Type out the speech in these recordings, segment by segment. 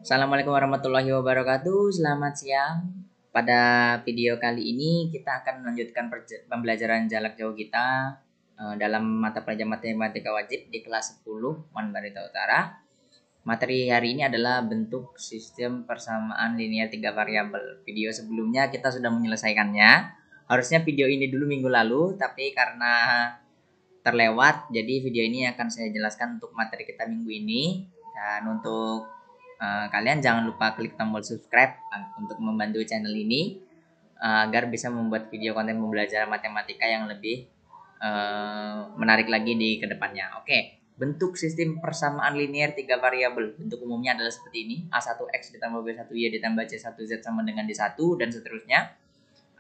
Assalamualaikum warahmatullahi wabarakatuh. Selamat siang. Pada video kali ini kita akan melanjutkan pembelajaran jarak jauh kita dalam mata pelajaran matematika wajib di kelas 10 MAN Barita Utara. Materi hari ini adalah bentuk sistem persamaan linear 3 variabel. Video sebelumnya kita sudah menyelesaikannya. Harusnya video ini dulu minggu lalu, tapi karena terlewat, jadi video ini akan saya jelaskan untuk materi kita minggu ini. Dan untuk kalian jangan lupa klik tombol subscribe untuk membantu channel ini agar bisa membuat video konten pembelajaran matematika yang lebih menarik lagi di kedepannya. Oke, bentuk sistem persamaan linear 3 variabel. Bentuk umumnya adalah seperti ini. A1X ditambah B1Y ditambah C1Z sama dengan D1 dan seterusnya.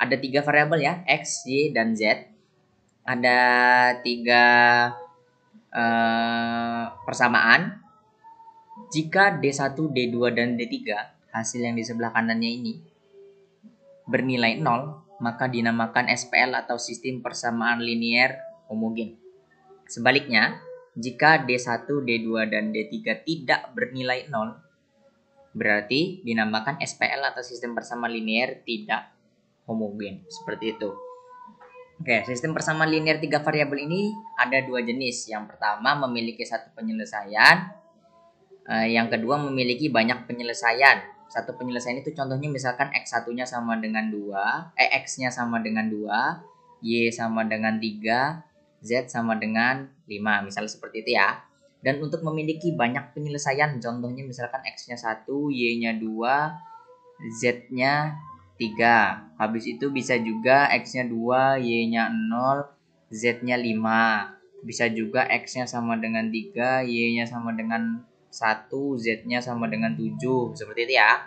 Ada 3 variabel ya, X, Y, dan Z. Ada 3 persamaan. Jika D1, D2, dan D3, hasil yang di sebelah kanannya ini, bernilai 0, maka dinamakan SPL atau sistem persamaan linear homogen. Sebaliknya, jika D1, D2, dan D3 tidak bernilai 0, berarti dinamakan SPL atau sistem persamaan linear tidak homogen. Seperti itu. Oke, sistem persamaan linear 3 variabel ini ada 2 jenis. Yang pertama memiliki satu penyelesaian. Yang kedua memiliki banyak penyelesaian. Satu penyelesaian itu contohnya misalkan X1-nya sama dengan 2, X-nya sama dengan 2, Y sama dengan 3, Z sama dengan 5. Misalnya seperti itu ya. Dan untuk memiliki banyak penyelesaian, contohnya misalkan X-nya 1, Y-nya 2, Z-nya 3. Habis itu bisa juga X-nya 2, Y-nya 0, Z-nya 5. Bisa juga X-nya sama dengan 3, Y-nya sama dengan 1, Z-nya sama dengan 7. Seperti itu ya.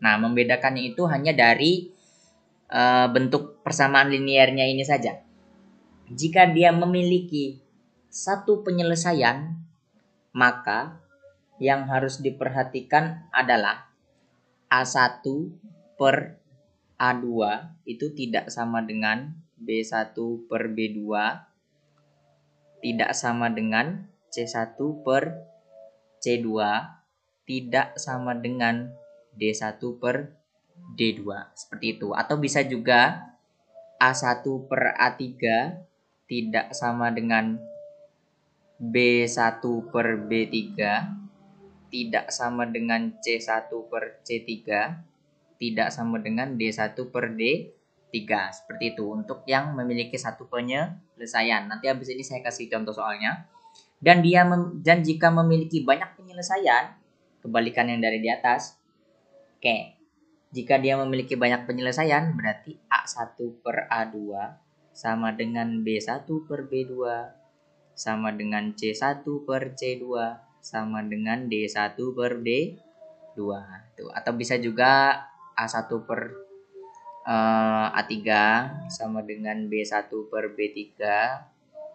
Nah, membedakannya itu hanya dari bentuk persamaan linearnya ini saja. Jika dia memiliki satu penyelesaian, maka yang harus diperhatikan adalah A1 per A2 itu tidak sama dengan B1 per B2, tidak sama dengan C1 per C2, tidak sama dengan D1 per D2. Seperti itu. Atau bisa juga A1 per A3 tidak sama dengan B1 per B3, tidak sama dengan C1 per C3, tidak sama dengan D1 per D3. Seperti itu untuk yang memiliki satu penyelesaian. Nanti habis ini saya kasih contoh soalnya. Dan jika memiliki banyak penyelesaian, kebalikan yang dari di atas. Oke. Jika dia memiliki banyak penyelesaian, berarti A1 per A2 sama dengan B1 per B2 sama dengan C1 per C2 sama dengan D1 per D2. Tuh. Atau bisa juga A1 per A3 sama dengan B1 per B3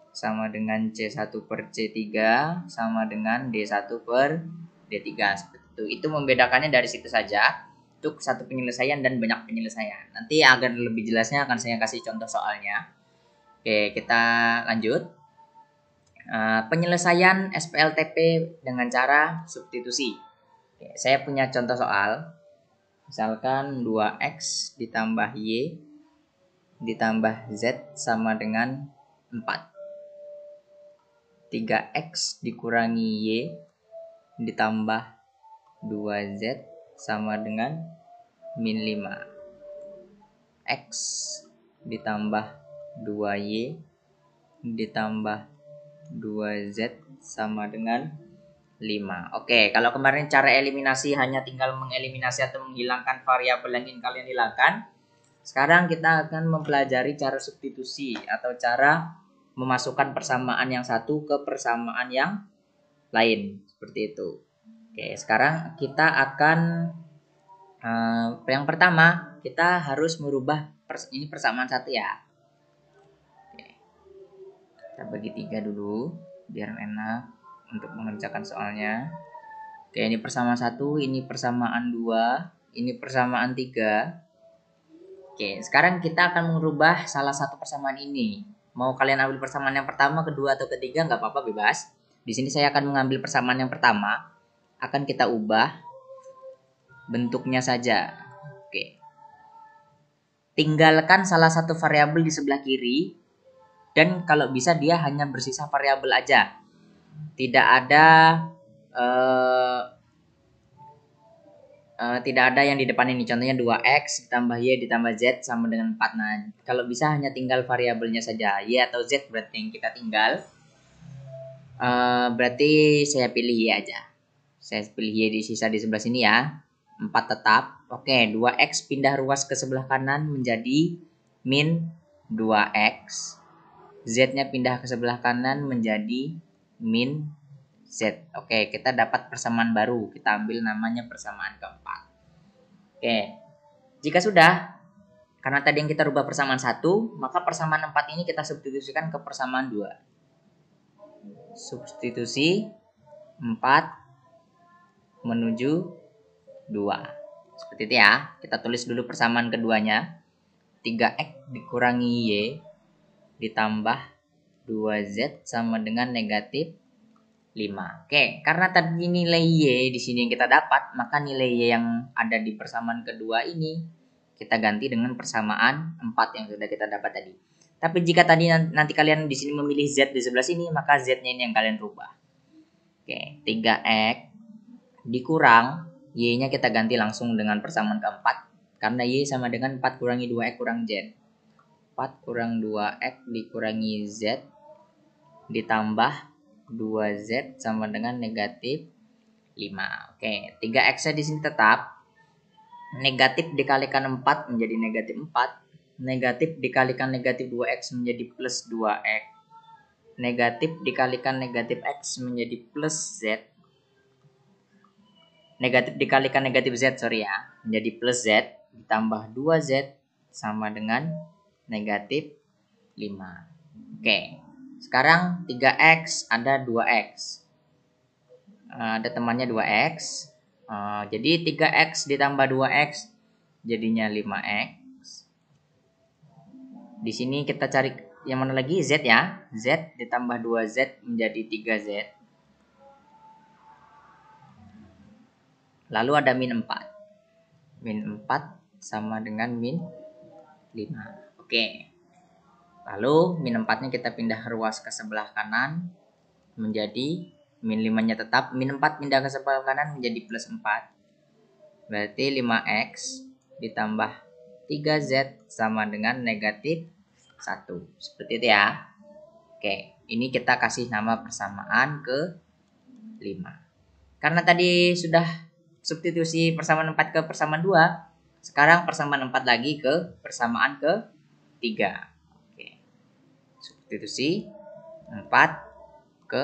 sama dengan C1 per C3 sama dengan D1 per D3. Seperti itu. Itu membedakannya dari situ saja. Untuk satu penyelesaian dan banyak penyelesaian. Nanti agar lebih jelasnya akan saya kasih contoh soalnya. Oke, kita lanjut. Penyelesaian SPLTP dengan cara substitusi. Oke, saya punya contoh soal. Misalkan 2X ditambah Y ditambah Z sama dengan 4. 3X dikurangi Y ditambah 2Z sama dengan min 5. X ditambah 2Y ditambah 2Z sama dengan 5. Oke, kalau kemarin cara eliminasi hanya tinggal mengeliminasi atau menghilangkan variabel yang ingin kalian hilangkan. Sekarang kita akan mempelajari cara substitusi atau cara memasukkan persamaan yang satu ke persamaan yang lain. Seperti itu. Oke, sekarang kita akan yang pertama kita harus merubah ini persamaan satu ya. Oke. Kita bagi 3 dulu biar enak untuk mengerjakan soalnya. Oke, ini persamaan 1, ini persamaan 2, ini persamaan 3. Oke, sekarang kita akan merubah salah satu persamaan ini. Mau kalian ambil persamaan yang pertama, kedua, atau ketiga, nggak apa-apa, bebas. Di sini saya akan mengambil persamaan yang pertama. Akan kita ubah bentuknya saja. Oke. Tinggalkan salah satu variabel di sebelah kiri dan kalau bisa dia hanya bersisa variabel aja. Tidak ada tidak ada yang di depan ini, contohnya 2x ditambah y ditambah z sama dengan 4. Nah, kalau bisa hanya tinggal variabelnya saja, y atau z berarti yang kita tinggal. Berarti saya pilih y aja. Saya pilih y di sisa di sebelah sini ya. 4 tetap. Oke, 2x pindah ruas ke sebelah kanan menjadi min 2x. Z-nya pindah ke sebelah kanan menjadi min z. Oke, kita dapat persamaan baru. Kita ambil namanya persamaan keempat. Oke, jika sudah, karena tadi yang kita rubah persamaan 1, maka persamaan 4 ini kita substitusikan ke persamaan 2. Substitusi 4 menuju 2. Seperti itu ya. Kita tulis dulu persamaan keduanya. 3x dikurangi y ditambah 2z sama dengan negatif 5. Oke, karena tadi nilai y di sini yang kita dapat, maka nilai y yang ada di persamaan kedua ini kita ganti dengan persamaan 4 yang sudah kita dapat tadi. Tapi jika tadi nanti kalian di sini memilih z di sebelah sini, maka z-nya ini yang kalian rubah. Oke, 3x dikurang y-nya kita ganti langsung dengan persamaan keempat. Karena y sama dengan 4 kurangi 2x kurang z. 4 kurang 2x dikurangi z ditambah 2z sama dengan negatif 5. Oke, 3x-nya di sini tetap. Negatif dikalikan 4 menjadi negatif 4. Negatif dikalikan negatif 2x menjadi plus 2x. Negatif dikalikan negatif x menjadi plus z. Negatif dikalikan negatif z, menjadi plus z. Ditambah 2z sama dengan negatif 5. Oke. Sekarang 3x ada 2x. Ada temannya 2x. Jadi 3x ditambah 2x jadinya 5x. Di sini kita cari yang mana lagi? Z ya. Z ditambah 2z menjadi 3z. Lalu ada min 4. Min 4 sama dengan min 5. Oke. Lalu min 4-nya kita pindah ruas ke sebelah kanan menjadi min 5-nya tetap. Min 4 pindah ke sebelah kanan menjadi plus 4. Berarti 5x ditambah 3z sama dengan negatif 1. Seperti itu ya. Oke, ini kita kasih nama persamaan ke 5. Karena tadi sudah substitusi persamaan 4 ke persamaan 2, sekarang persamaan 4 lagi ke persamaan ke 3. Substitusi 4 ke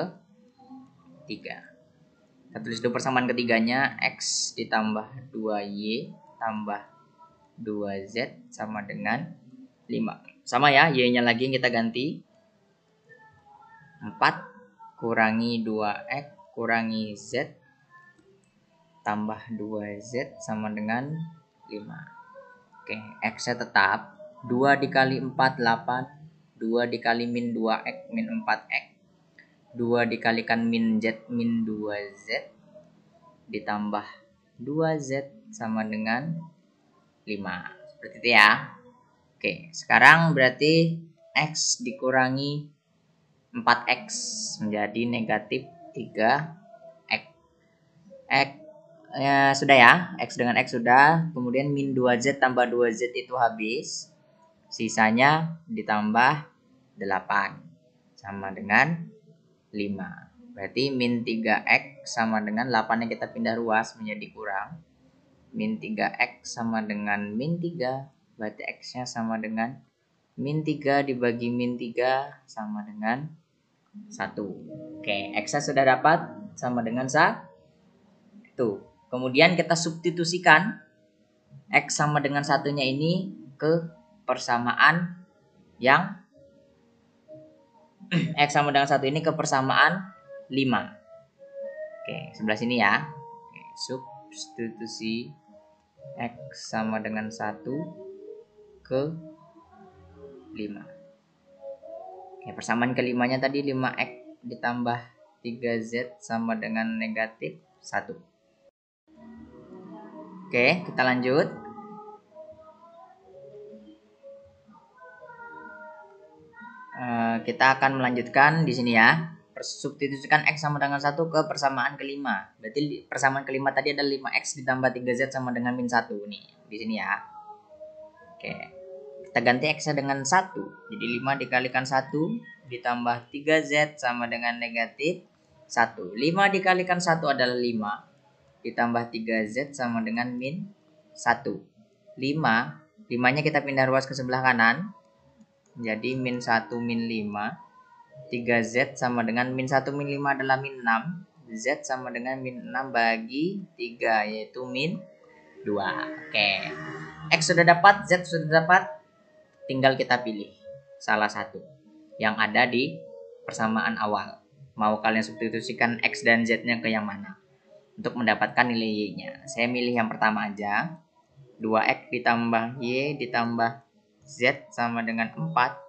3. Kita tulis dulu persamaan ketiganya. X ditambah 2y tambah 2z sama dengan 5. Sama ya, y-nya lagi yang kita ganti. 4 kurangi 2x kurangi z tambah 2z sama dengan 5. Oke, x-nya tetap. 2 dikali 4, 8. 2 dikali min 2x min 4x. 2 dikalikan min z min 2z ditambah 2z sama dengan 5. Seperti itu ya. Oke, sekarang berarti x dikurangi 4x menjadi negatif 3x. X ya, sudah ya. X dengan x sudah. Kemudian min 2z tambah 2z itu habis. Sisanya ditambah 8 sama dengan 5. Berarti min 3x sama dengan 8 yang kita pindah ruas menjadi kurang. Min 3x sama dengan min 3. Berarti x-nya sama dengan min 3 dibagi min 3 sama dengan 1. Oke, x-nya sudah dapat sama dengan 1. Kemudian kita substitusikan x sama dengan 1-nya ini ke persamaan yang x sama dengan 1 ini ke persamaan 5. Oke, sebelah sini ya. Oke, substitusi x sama dengan 1 ke 5. Oke, persamaan kelimanya tadi 5x ditambah 3z sama dengan negatif 1. Oke, kita lanjut. Kita akan melanjutkan di sini ya. Substitusikan X sama dengan 1 ke persamaan kelima. Berarti persamaan kelima tadi ada 5X ditambah 3Z sama dengan min 1 nih. Di sini ya. Oke. Kita ganti X dengan 1. Jadi 5 dikalikan 1 ditambah 3Z sama dengan negatif 1. 5 dikalikan 1 adalah 5. Ditambah 3Z sama dengan min 1. 5. 5-nya kita pindah ruas ke sebelah kanan. Jadi min 1 min 5. 3Z sama dengan min 1 min 5 adalah min 6. Z sama dengan min 6 bagi 3, yaitu min 2. Oke. X sudah dapat, Z sudah dapat. Tinggal kita pilih salah satu yang ada di persamaan awal. Mau kalian substitusikan X dan Z-nya ke yang mana untuk mendapatkan nilai Y-nya. Saya milih yang pertama aja. 2X ditambah Y ditambah Z sama dengan 4.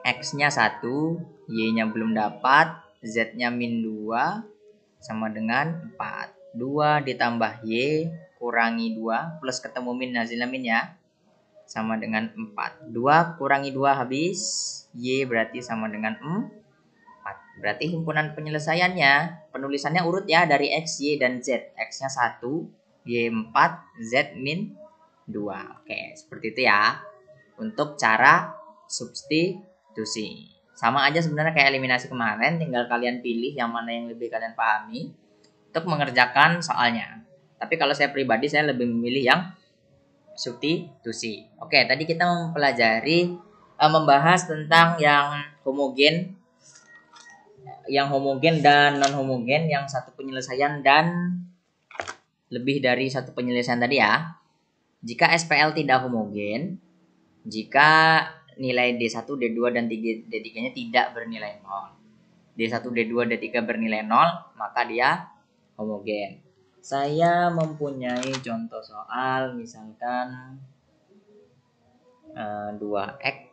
X-nya 1, Y-nya belum dapat, Z-nya min 2 sama dengan 4. 2 ditambah Y kurangi 2 plus ketemu min, hasilnya min ya, sama dengan 4. 2 kurangi 2 habis, Y berarti sama dengan 4. Berarti himpunan penyelesaiannya, penulisannya urut ya dari X, Y, dan Z. X-nya 1, Y 4, Z min 2. Oke, seperti itu ya untuk cara substitusi. Sama aja sebenarnya kayak eliminasi kemarin, tinggal kalian pilih yang mana yang lebih kalian pahami untuk mengerjakan soalnya. Tapi kalau saya pribadi, saya lebih memilih yang substitusi. Oke, tadi kita mempelajari membahas tentang yang homogen dan non homogen, yang satu penyelesaian dan lebih dari satu penyelesaian tadi ya. Jika SPL tidak homogen, jika nilai D1, D2, dan D3-nya tidak bernilai 0. D1, D2, D3 bernilai 0, maka dia homogen. Saya mempunyai contoh soal, misalkan 2X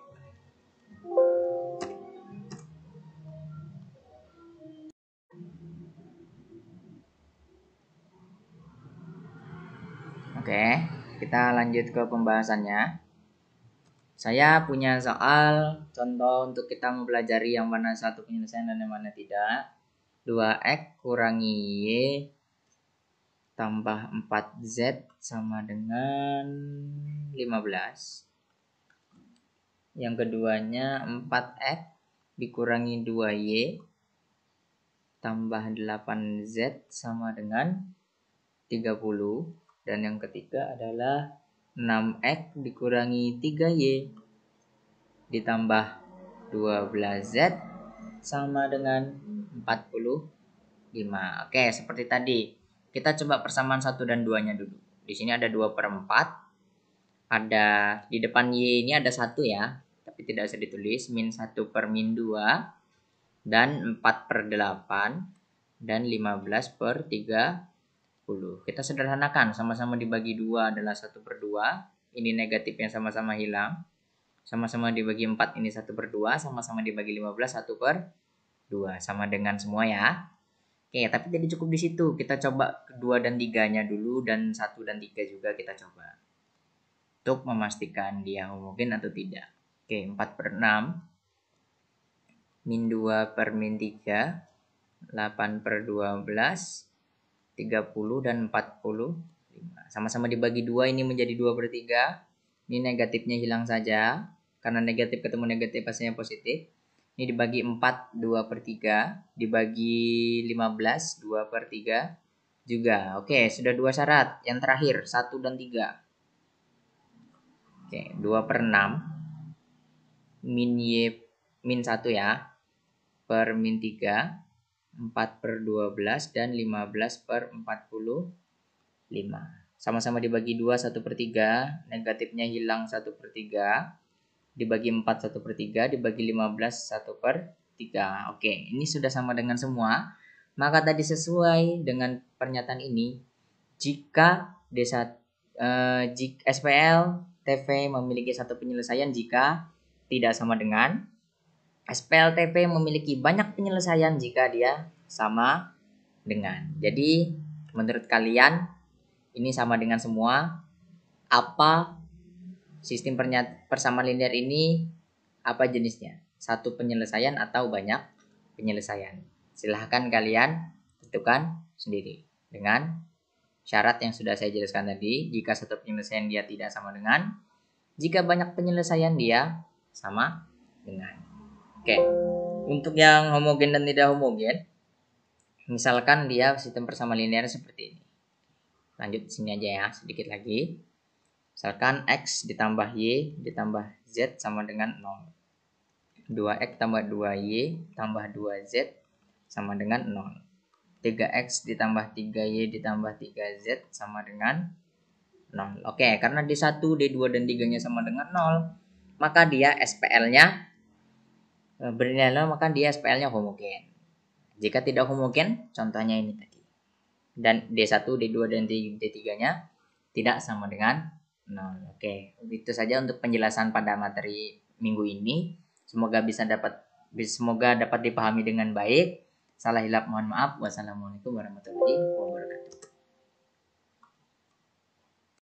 Oke, kita lanjut ke pembahasannya. Saya punya soal contoh untuk kita mempelajari yang mana satu penyelesaian dan yang mana tidak. 2X kurangi Y tambah 4Z sama dengan 15. Yang keduanya 4X dikurangi 2Y tambah 8Z sama dengan 30. Dan yang ketiga adalah 6X dikurangi 3Y ditambah 12Z sama dengan 45. Oke, seperti tadi. Kita coba persamaan 1 dan 2-nya dulu. Di sini ada 2/4. Ada di depan Y ini ada 1 ya, tapi tidak usah ditulis. Min 1 per min 2 dan 4/8 dan 15/30. Kita sederhanakan, sama-sama dibagi 2 adalah 1/2. Ini negatifnya sama-sama hilang. Sama-sama dibagi 4 ini 1/2. Sama-sama dibagi 15 1/2. Sama dengan semua ya. Oke, tapi jadi cukup di situ. Kita coba kedua dan 3-nya dulu, dan 1 dan 3 juga kita coba. Untuk memastikan dia homogen atau tidak. Oke, 4/6. Min 2 per min 3. 8/12. 30 dan 45. Sama-sama dibagi 2, ini menjadi 2/3. Ini negatifnya hilang saja. Karena negatif ketemu negatif hasilnya positif. Ini dibagi 4, 2/3. Dibagi 15, 2/3 juga. Oke, sudah 2 syarat. Yang terakhir, 1 dan 3. Oke, 2/6. Min Y, min 1 ya. Per min 3. 4/12 dan 15/45. Sama-sama dibagi 2, 1/3. Negatifnya hilang 1/3. Dibagi 4, 1/3. Dibagi 15, 1/3. Oke, ini sudah sama dengan semua. Maka tadi sesuai dengan pernyataan ini, jika jika SPL TV memiliki satu penyelesaian jika tidak sama dengan SPLTP memiliki banyak penyelesaian jika dia sama dengan. Jadi menurut kalian ini sama dengan semua. Apa sistem persamaan linear ini, apa jenisnya? Satu penyelesaian atau banyak penyelesaian? Silahkan kalian tentukan sendiri dengan syarat yang sudah saya jelaskan tadi. Jika satu penyelesaian dia tidak sama dengan, jika banyak penyelesaian dia sama dengan. Oke, untuk yang homogen dan tidak homogen, misalkan dia sistem persamaan linear seperti ini. Lanjut sini aja ya, sedikit lagi. Misalkan X ditambah Y ditambah Z sama dengan 0. 2X tambah 2Y tambah 2Z sama dengan 0. 3X ditambah 3Y ditambah 3Z sama dengan 0. Oke, karena D1, D2, dan 3-nya sama dengan 0, maka dia SPL-nya bernilai 0, maka dia SPL-nya homogen. Jika tidak homogen, contohnya ini tadi. Dan D1, D2, dan D3-nya tidak sama dengan 0. Oke, itu saja untuk penjelasan pada materi minggu ini. Semoga dapat dipahami dengan baik. Salah hilap mohon maaf. Wassalamualaikum warahmatullahi wabarakatuh.